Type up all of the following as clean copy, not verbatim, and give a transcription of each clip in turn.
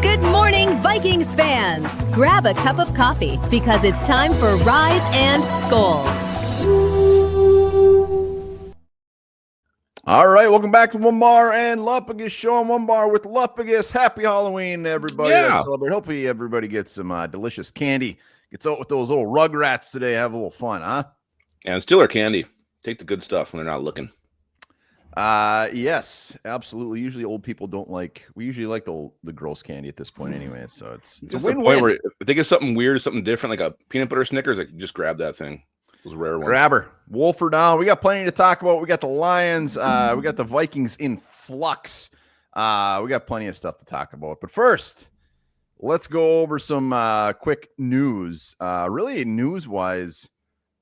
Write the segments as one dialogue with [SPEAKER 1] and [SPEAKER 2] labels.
[SPEAKER 1] Good morning, Vikings fans! Grab a cup of coffee because it's time for Rise and Skol.
[SPEAKER 2] All right, welcome back to Onebar and Lupagus show on Onebar with Lupagus. Happy Halloween, everybody that celebrate. Hopefully, everybody gets some delicious candy. Gets out with those little rugrats today. Have a little fun, huh?
[SPEAKER 3] And steal our candy. Take the good stuff when they're not looking.
[SPEAKER 2] Yes, absolutely. Usually, old people don't like. We usually like the gross candy at this point, anyway. So it's a win-win.
[SPEAKER 3] Point where if they get something weird, something different, like a peanut butter Snickers, I can just grab that thing. Those rare ones.
[SPEAKER 2] Grabber. Wolfer down. We got plenty to talk about. We got the Lions. We got the Vikings in flux. We got plenty of stuff to talk about. But first, let's go over some quick news. Really news-wise,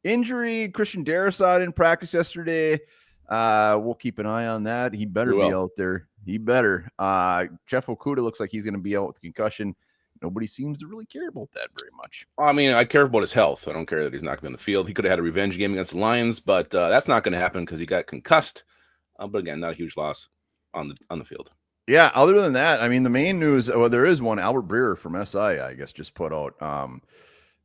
[SPEAKER 2] injury. Christian Darrisaw didn't practice yesterday. We'll keep an eye on that. He better be out there. He better. Jeff Okudah looks like he's going to be out with concussion. Nobody seems to really care about that very much.
[SPEAKER 3] I mean, I care about his health. I don't care that he's not going to be on the field. He could have had a revenge game against the Lions, but that's not going to happen because he got concussed. But again, not a huge loss on the field.
[SPEAKER 2] Yeah, other than that, I mean, the main news, well, there is one. Albert Breer from SI, I guess, just put out.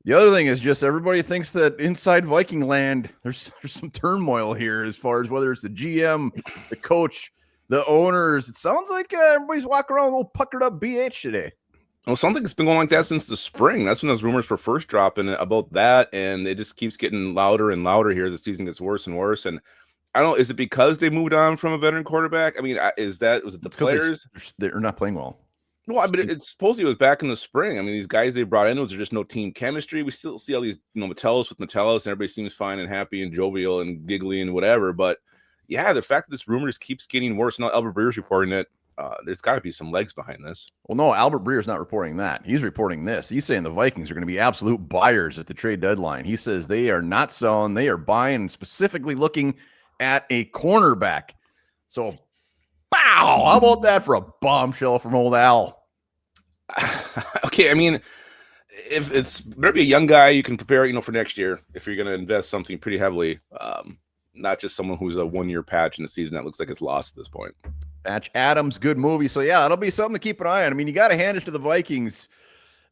[SPEAKER 2] The other thing is just everybody thinks that inside Viking land, there's some turmoil here as far as whether it's the GM, the coach, the owners. It sounds like everybody's walking around a little puckered up BH today.
[SPEAKER 3] Well, something's been going like that since the spring. That's when those rumors were first dropping about that, and it just keeps getting louder and louder here. The season gets worse and worse, and I don't know. Is it because they moved on from a veteran quarterback? I mean, was it the players?
[SPEAKER 2] They're not playing well.
[SPEAKER 3] Well, I mean, it's supposedly it was back in the spring. I mean, these guys they brought in, was there just no team chemistry? We still see all these, Metellus with Metellus, and everybody seems fine and happy and jovial and giggly and whatever. But yeah, the fact that this rumor just keeps getting worse. Now Albert Breer's reporting it. There's got to be some legs behind this.
[SPEAKER 2] Well, no, Albert Breer's not reporting that. He's reporting this. He's saying the Vikings are going to be absolute buyers at the trade deadline. He says they are not selling. They are buying, specifically looking at a cornerback. So, wow, how about that for a bombshell from old Al?
[SPEAKER 3] Okay, I mean, if it's better be a young guy, you can prepare, for next year if you're going to invest something pretty heavily. Not just someone who's a one-year patch in the season that looks like it's lost at this point.
[SPEAKER 2] Patch Adams, good movie. So yeah, it'll be something to keep an eye on. I mean, you got to hand it to the Vikings.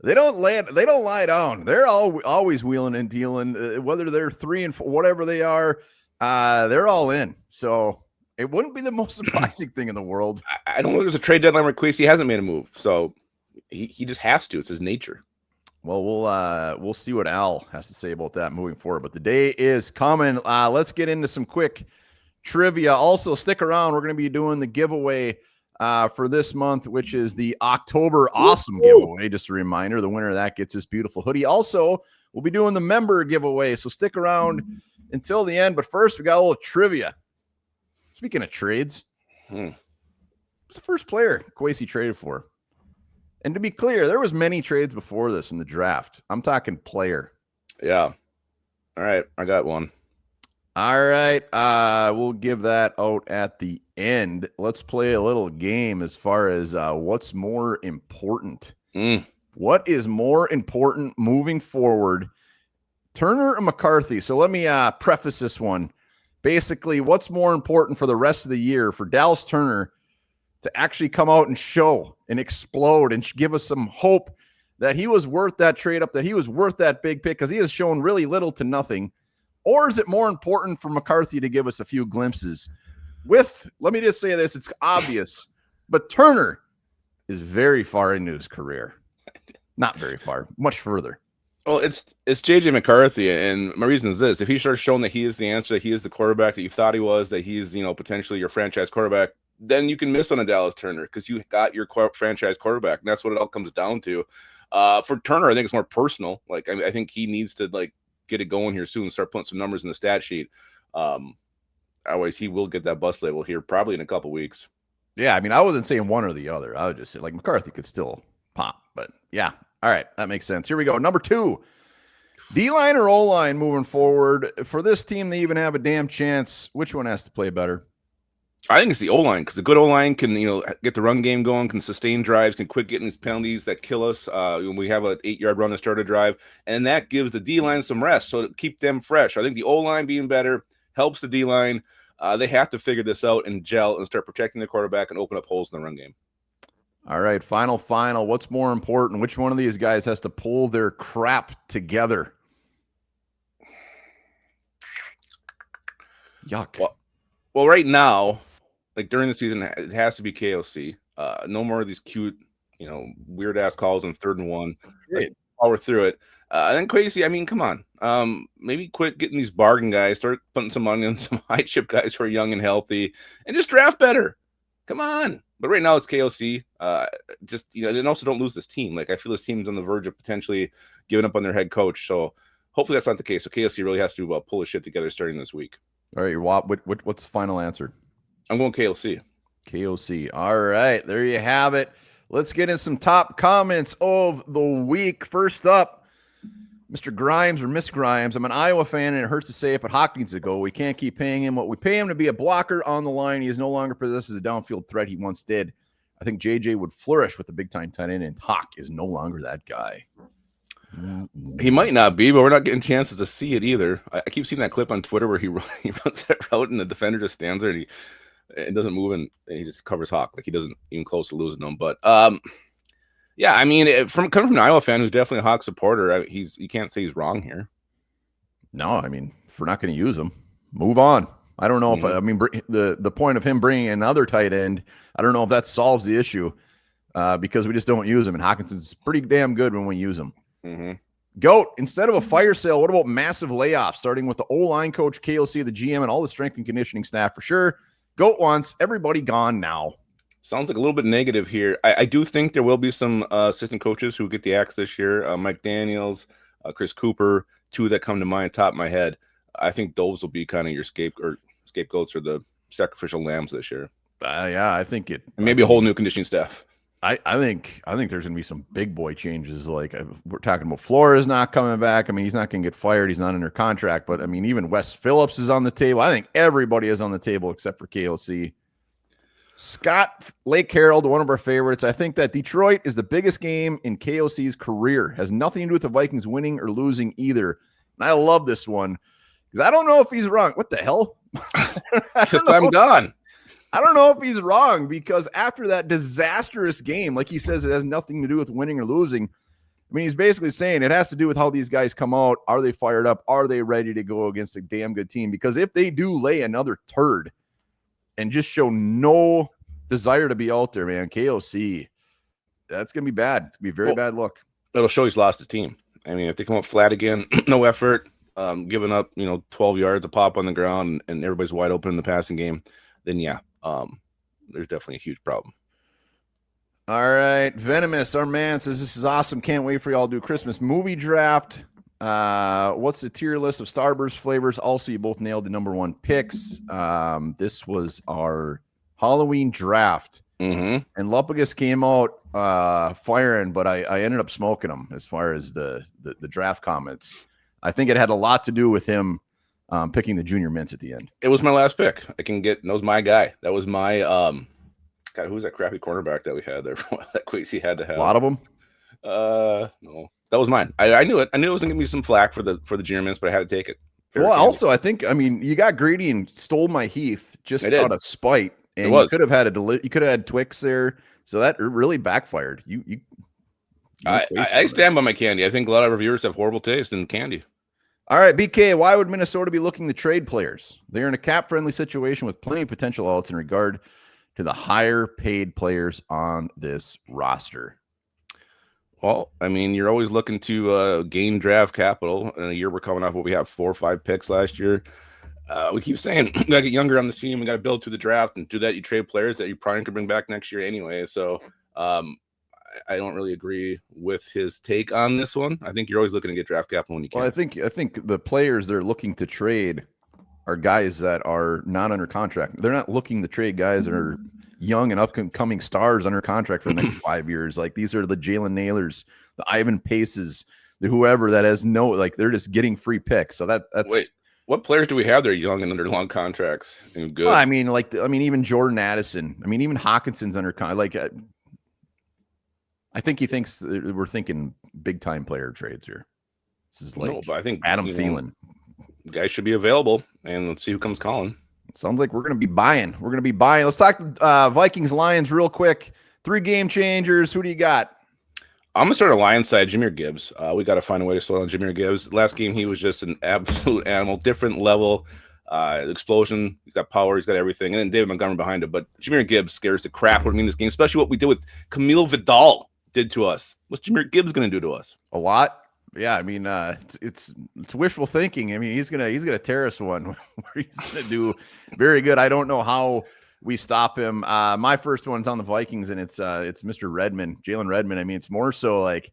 [SPEAKER 2] They don't lie down. They're always wheeling and dealing. Whether they're 3 and 4, whatever they are, they're all in. So it wouldn't be the most surprising thing in the world.
[SPEAKER 3] I don't know if there's a trade deadline where Kwesi hasn't made a move. So he just has to. It's his nature.
[SPEAKER 2] Well, we'll see what Al has to say about that moving forward. But the day is coming. Let's get into some quick trivia. Also, stick around. We're going to be doing the giveaway for this month, which is the October Awesome giveaway. Just a reminder, the winner of that gets this beautiful hoodie. Also, we'll be doing the member giveaway, so stick around until the end. But first, we got a little trivia. Speaking of trades, who's the first player Kwesi traded for? And to be clear, there was many trades before this in the draft. I'm talking player.
[SPEAKER 3] Yeah. All right, I got one.
[SPEAKER 2] All right, we'll give that out at the end. Let's play a little game as far as what's more important. What is more important moving forward, Turner or McCarthy? So let me preface this one. Basically, what's more important for the rest of the year for Dallas Turner to actually come out and show and explode and give us some hope that he was worth that trade up, that he was worth that big pick, because he has shown really little to nothing? Or is it more important for McCarthy to give us a few glimpses? Let me just say this, it's obvious, but Turner is very far into his career. Not very far, much further.
[SPEAKER 3] Well, it's JJ McCarthy, and my reason is this: if he starts showing that he is the answer, that he is the quarterback that you thought he was, that he's potentially your franchise quarterback, then you can miss on a Dallas Turner because you got your franchise quarterback, and that's what it all comes down to. For Turner, I think it's more personal. Like I think he needs to get it going here soon, start putting some numbers in the stat sheet. Otherwise, he will get that bust label here probably in a couple weeks.
[SPEAKER 2] Yeah, I mean, I wasn't saying one or the other. I would just say McCarthy could still pop, but yeah. All right, that makes sense. Here we go. Number 2, D-line or O-line moving forward. For this team, they even have a damn chance. Which one has to play better?
[SPEAKER 3] I think it's the O-line, because the good O-line can, get the run game going, can sustain drives, can quit getting these penalties that kill us. We have an 8-yard run to start a drive, and that gives the D-line some rest, so to keep them fresh. I think the O-line being better helps the D-line. They have to figure this out and gel and start protecting the quarterback and open up holes in the run game.
[SPEAKER 2] All right, final. What's more important? Which one of these guys has to pull their crap together? Yuck.
[SPEAKER 3] Well, right now, like during the season, it has to be KOC. No more of these cute, weird ass calls on 3rd and 1. Let's power through it. And then Quasey, I mean, come on. Maybe quit getting these bargain guys, start putting some money on some high chip guys who are young and healthy, and just draft better. Come on. But right now it's KOC. And also don't lose this team. Like I feel this team's on the verge of potentially giving up on their head coach. So hopefully that's not the case. So KOC really has to pull his shit together starting this week.
[SPEAKER 2] All right, what's the final answer?
[SPEAKER 3] I'm going KOC.
[SPEAKER 2] KOC. All right, there you have it. Let's get in some top comments of the week. First up, Mr. Grimes or Miss Grimes. I'm an Iowa fan, and it hurts to say it, but Hawk needs to go. We can't keep paying him what we pay him to be a blocker on the line. He is no longer possesses the downfield threat he once did. I think JJ would flourish with a big-time tight end, and Hawk is no longer that guy.
[SPEAKER 3] He might not be, but we're not getting chances to see it either. I keep seeing that clip on Twitter where he runs that route, and the defender just stands there, and it doesn't move, and he just covers Hawk. Like he doesn't even close to losing them. But yeah, I mean, coming from an Iowa fan who's definitely a Hawk supporter, you can't say he's wrong here.
[SPEAKER 2] No, I mean, if we're not going to use him, move on. I don't know if the point of him bringing another tight end, I don't know if that solves the issue because we just don't use him. And Hawkinson's pretty damn good when we use him.
[SPEAKER 3] Mm-hmm.
[SPEAKER 2] Goat, instead of a fire sale, what about massive layoffs, starting with the O-line coach, KOC, the GM, and all the strength and conditioning staff for sure? Goat wants everybody gone now.
[SPEAKER 3] Sounds like a little bit negative here. I do think there will be some assistant coaches who get the axe this year. Mike Daniels, Chris Cooper, two that come to mind top of my head. I think those will be kind of your scapegoats or the sacrificial lambs this year.
[SPEAKER 2] Yeah, I think it.
[SPEAKER 3] And maybe a whole new conditioning staff.
[SPEAKER 2] I think there's going to be some big boy changes. Like we're talking about Flores not coming back. I mean, he's not going to get fired. He's not under contract. But I mean, even Wes Phillips is on the table. I think everybody is on the table except for KOC. Scott Lake Harold, one of our favorites. I think that Detroit is the biggest game in KOC's career. Has nothing to do with the Vikings winning or losing either. And I love this one because I don't know if he's wrong. What the hell?
[SPEAKER 3] Because I'm gone.
[SPEAKER 2] I don't know if he's wrong because after that disastrous game, like he says, it has nothing to do with winning or losing. I mean, he's basically saying it has to do with how these guys come out. Are they fired up? Are they ready to go against a damn good team? Because if they do lay another turd and just show no desire to be out there, man, KOC, that's going to be bad. It's going to be a very bad look.
[SPEAKER 3] It'll show he's lost the team. I mean, if they come up flat again, no effort, giving up, 12 yards a pop on the ground and everybody's wide open in the passing game, then yeah. There's definitely a huge problem.
[SPEAKER 2] All right. Venomous, our man, says this is awesome. Can't wait for y'all to do Christmas movie draft. What's the tier list of Starburst flavors? Also, you both nailed the number one picks. This was our Halloween draft.
[SPEAKER 3] Mm-hmm.
[SPEAKER 2] And Lupagus came out firing, but I ended up smoking them as far as the draft comments. I think it had a lot to do with him picking the junior mints at the end.
[SPEAKER 3] It was my last pick. That was my guy. That was my God, who was that crappy cornerback that we had there that Quasey had to have?
[SPEAKER 2] A lot of them.
[SPEAKER 3] No, that was mine. I knew it. I knew it was gonna give me some flack for the junior mints, but I had to take it.
[SPEAKER 2] Also, I think you got greedy and stole my Heath just out of spite, and you could have had you could have had Twix there, so that really backfired.
[SPEAKER 3] I stand by my candy. I think a lot of reviewers have horrible taste in candy.
[SPEAKER 2] All right, BK, why would Minnesota be looking to trade players? They're in a cap-friendly situation with plenty of potential outs in regard to the higher-paid players on this roster.
[SPEAKER 3] Well, I mean, you're always looking to gain draft capital. In a year we're coming off what we have 4 or 5 picks last year. We keep saying we got to get younger on the team. We got to build through the draft and do that. You trade players that you probably could bring back next year anyway. So I don't really agree with his take on this one. I think you're always looking to get draft capital when you can.
[SPEAKER 2] Well, I think the players they're looking to trade are guys that are not under contract. They're not looking to trade guys that are young and upcoming stars under contract for the next 5 years. Like these are the Jalen Naylors, the Ivan Paces, the whoever that has they're just getting free picks. So that's
[SPEAKER 3] wait. What players do we have that are young and under long contracts and good?
[SPEAKER 2] Well, I mean, even Jordan Addison. I mean, even Hawkinson's under contract. I think he thinks we're thinking big time player trades here. This is
[SPEAKER 3] but I think
[SPEAKER 2] Adam Thielen.
[SPEAKER 3] Guys should be available, and let's see who comes calling.
[SPEAKER 2] Sounds like we're going to be buying. Let's talk Vikings Lions real quick. 3 game changers. Who do you got?
[SPEAKER 3] I'm gonna start a Lions side, Jahmyr Gibbs. We got to find a way to slow down Jahmyr Gibbs. Last game, he was just an absolute animal, different level, explosion. He's got power, he's got everything, and then David Montgomery behind him. But Jahmyr Gibbs scares the crap out of me in this game, especially what we did with Camille Vidal did to us. What's Jahmyr Gibbs gonna do to us?
[SPEAKER 2] A lot. Yeah, I mean, it's wishful thinking. I mean, he's gonna tear us one where he's gonna do very good. I don't know how we stop him. My first one's on the Vikings, and it's Mr. Redmond, Jalen Redmond. I mean, it's more so like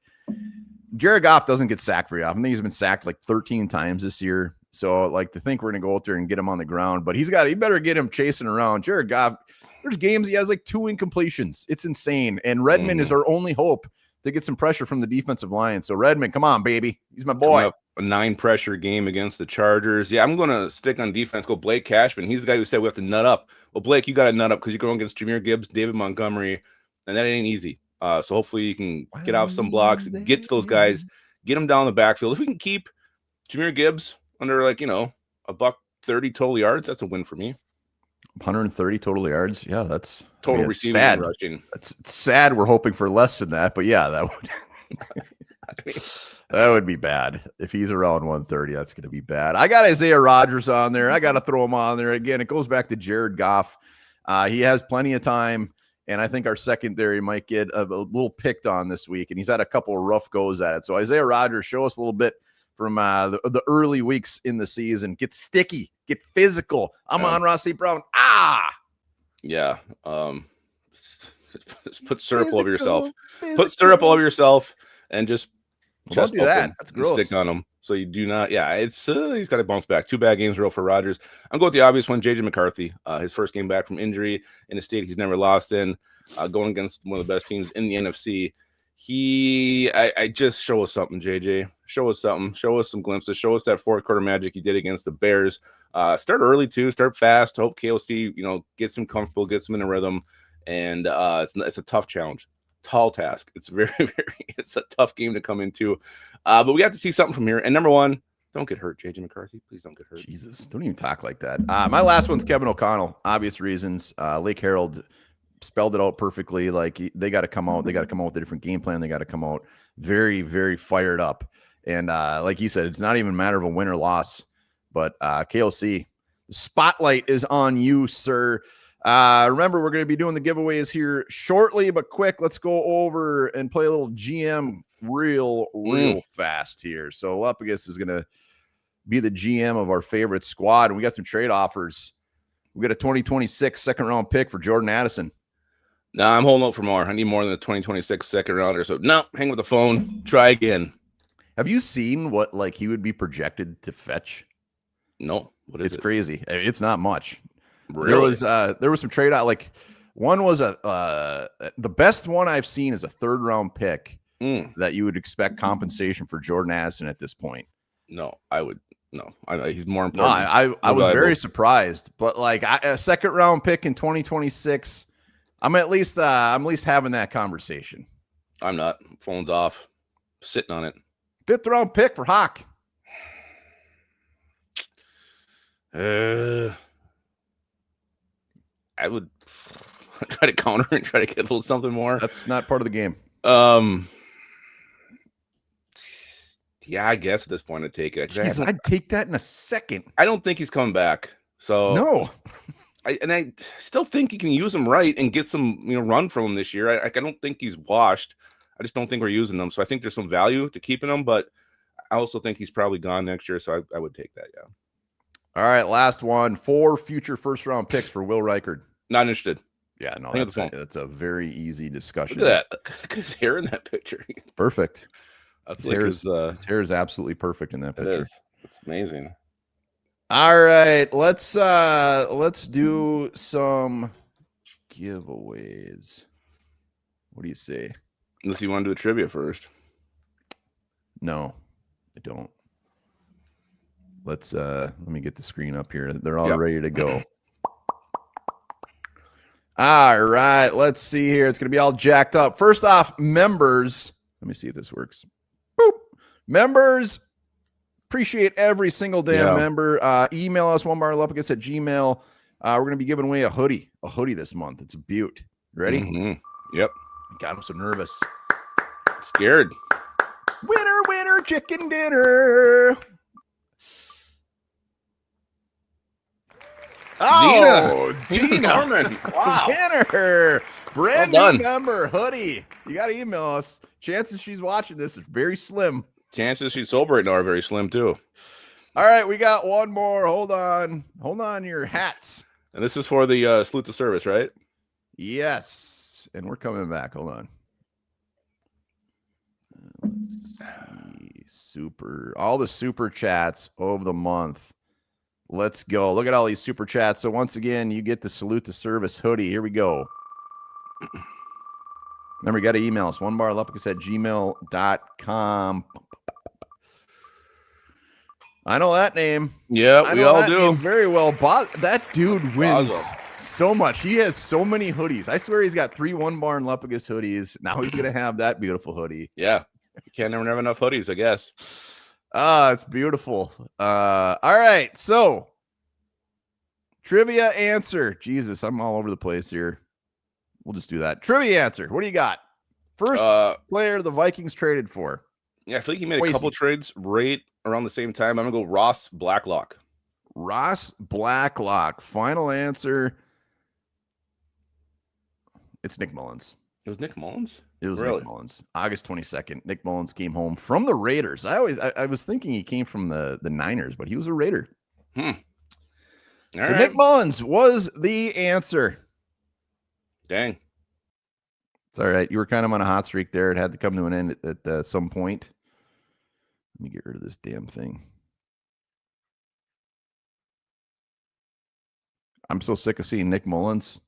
[SPEAKER 2] Jared Goff doesn't get sacked very often. I think he's been sacked like 13 times this year. So like to think we're gonna go out there and get him on the ground, but he better get him chasing around. Jared Goff, there's games he has like 2 incompletions. It's insane. And Redmond is our only hope to get some pressure from the defensive line. So Redmond, come on, baby. He's my boy.
[SPEAKER 3] A 9 pressure game against the Chargers. Yeah, I'm going to stick on defense. Go Blake Cashman. He's the guy who said we have to nut up. Well, Blake, you got to nut up because you're going against Jahmyr Gibbs, David Montgomery, and that ain't easy. So hopefully you can get off some blocks, get to those guys, get them down the backfield. If we can keep Jahmyr Gibbs under like, $130 total yards, that's a win for me.
[SPEAKER 2] 130 total yards. Yeah, that's
[SPEAKER 3] total receiving and rushing.
[SPEAKER 2] It's sad. We're hoping for less than that, but yeah, that would that would be bad if he's around 130. That's going to be bad. I got Isaiah Rodgers on there. I got to throw him on there again. It goes back to Jared Goff. He has plenty of time, and I think our secondary might get a little picked on this week. And he's had a couple of rough goes at it. So Isaiah Rodgers, show us a little bit from the early weeks in the season. Get sticky, get physical. I'm on Rossi Brown.
[SPEAKER 3] Yeah. Put syrup all over yourself. Put syrup all over yourself and just
[SPEAKER 2] don't do that. That's gross.
[SPEAKER 3] Stick on him. So you do not. Yeah, it's he's got to bounce back. 2 bad games in a row for Rodgers. I'm going with the obvious one, JJ McCarthy. His first game back from injury in a state he's never lost in, going against one of the best teams in the NFC. I just show us something, JJ. Show us something. Show us some glimpses. Show us that 4th quarter magic he did against the Bears. Start early too. Start fast. Hope KOC, gets him comfortable, gets him in a rhythm. And it's a tough challenge, tall task. It's it's a tough game to come into. But we got to see something from here. And number 1, don't get hurt, JJ McCarthy. Please don't get hurt.
[SPEAKER 2] Jesus, don't even talk like that. My last one's Kevin O'Connell. Obvious reasons. Lake Herald spelled it out perfectly. Like they got to come out. They got to come out with a different game plan. They got to come out very, very fired up. And like you said, it's not even a matter of a win or loss. But KLC, the spotlight is on you, sir. Remember, we're going to be doing the giveaways here shortly, but quick, let's go over and play a little GM real fast here. So Lupagus is going to be the GM of our favorite squad. And we got some trade offers. We got a 2026 second round pick for Jordan Addison.
[SPEAKER 3] No, I'm holding out for more. I need more than the 2026 second rounder. So no, hang with the phone. Try again.
[SPEAKER 2] Have you seen what like he would be projected to fetch?
[SPEAKER 3] No. What is it?
[SPEAKER 2] It's crazy. It's not much.
[SPEAKER 3] Really?
[SPEAKER 2] There was some trade out. Like one was the best one I've seen is a 3rd round pick that you would expect compensation for Jordan Addison at this point.
[SPEAKER 3] No, I would. No, he's more important.
[SPEAKER 2] No, I was very surprised, but like a 2nd round pick in 2026, I'm at least having that conversation.
[SPEAKER 3] I'm not. Phone's off. Sitting on it.
[SPEAKER 2] 5th round pick for Hawk.
[SPEAKER 3] I would try to counter and try to get a little something more.
[SPEAKER 2] That's not part of the game.
[SPEAKER 3] Yeah, I guess at this point I'd take it.
[SPEAKER 2] Jeez, I'd take that in a second.
[SPEAKER 3] I don't think he's coming back. So
[SPEAKER 2] no.
[SPEAKER 3] I still think you can use him right and get some run from him this year. I don't think he's washed. I just don't think we're using him. So I think there's some value to keeping him, but I also think he's probably gone next year. So I would take that. Yeah. All
[SPEAKER 2] right, last one. 4 future 1st round picks for Will Reichard.
[SPEAKER 3] Not interested.
[SPEAKER 2] Yeah, no, that's a very easy discussion.
[SPEAKER 3] Look at that. Look at his hair in that picture.
[SPEAKER 2] Perfect.
[SPEAKER 3] That's
[SPEAKER 2] his hair is absolutely perfect in that picture.
[SPEAKER 3] It is. It's amazing.
[SPEAKER 2] All right, let's do some giveaways. What do you say?
[SPEAKER 3] Unless you want to do a trivia first.
[SPEAKER 2] No, I don't. Let me get the screen up here. They're all ready to go. All right, let's see here. It's going to be all jacked up. First off, members. Let me see if this works. Boop. Members, appreciate every single damn member. Email us, onebarlupagus@gmail.com. We're going to be giving away a hoodie this month. It's a beaut. Ready?
[SPEAKER 3] Mm-hmm. Yep.
[SPEAKER 2] Got him so nervous.
[SPEAKER 3] Scared.
[SPEAKER 2] Winner, winner, chicken dinner. Oh,
[SPEAKER 3] Dina Norman. Wow.
[SPEAKER 2] Winner. Brand
[SPEAKER 3] Well
[SPEAKER 2] new
[SPEAKER 3] done.
[SPEAKER 2] member, Hoodie. You got to email us. Chances she's watching this is very slim.
[SPEAKER 3] Chances she's sober right now are very slim, too.
[SPEAKER 2] All right, we got one more. Hold on. Hold on your hats.
[SPEAKER 3] And this is for the salute to service, right?
[SPEAKER 2] Yes. And we're coming back. Hold on. Let's see. All the super chats of the month. Let's go. Look at all these super chats. So once again, you get the salute to service hoodie. Here we go. Remember, you got to email us. onebarlupagus@gmail.com. I know that name.
[SPEAKER 3] Yeah, we all do.
[SPEAKER 2] Very well. That dude wins
[SPEAKER 3] Awesome.
[SPEAKER 2] so much. He has so many hoodies. I swear he's got 3 Onebar and Lupagus hoodies. Now he's going to have that beautiful hoodie.
[SPEAKER 3] Yeah. You can't never have enough hoodies, I guess.
[SPEAKER 2] It's beautiful. All right. So, trivia answer. Jesus, I'm all over the place here. We'll just do that. Trivia answer. What do you got? First player the Vikings traded for.
[SPEAKER 3] Yeah, I feel like he made a couple trades right around the same time. I'm going to go Ross Blacklock.
[SPEAKER 2] Ross Blacklock. Final answer. It's Nick Mullins.
[SPEAKER 3] It was Nick Mullins?
[SPEAKER 2] It was
[SPEAKER 3] really?
[SPEAKER 2] Nick Mullins. August 22nd. Nick Mullins came home from the Raiders. I was thinking he came from the Niners, but he was a Raider.
[SPEAKER 3] All
[SPEAKER 2] so
[SPEAKER 3] right.
[SPEAKER 2] Nick Mullins was the answer.
[SPEAKER 3] Dang.
[SPEAKER 2] It's all right. You were kind of on a hot streak there. It had to come to an end at some point. Let me get rid of this damn thing. I'm so sick of seeing Nick Mullins.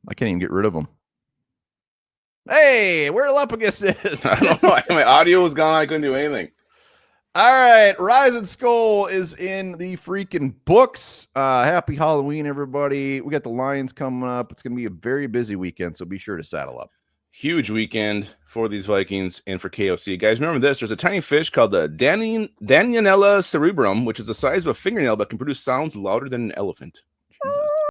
[SPEAKER 2] I can't even get rid of him. Hey, where Lupagus is.
[SPEAKER 3] I don't know. My audio was gone. I couldn't do anything.
[SPEAKER 2] All right. Rise and Skol is in the freaking books. Happy Halloween, everybody. We got the Lions coming up. It's going to be a very busy weekend, so be sure to saddle up.
[SPEAKER 3] Huge weekend for these Vikings and for KOC. Guys, remember this. There's a tiny fish called the Danionella cerebrum, which is the size of a fingernail but can produce sounds louder than an elephant.
[SPEAKER 2] Jesus.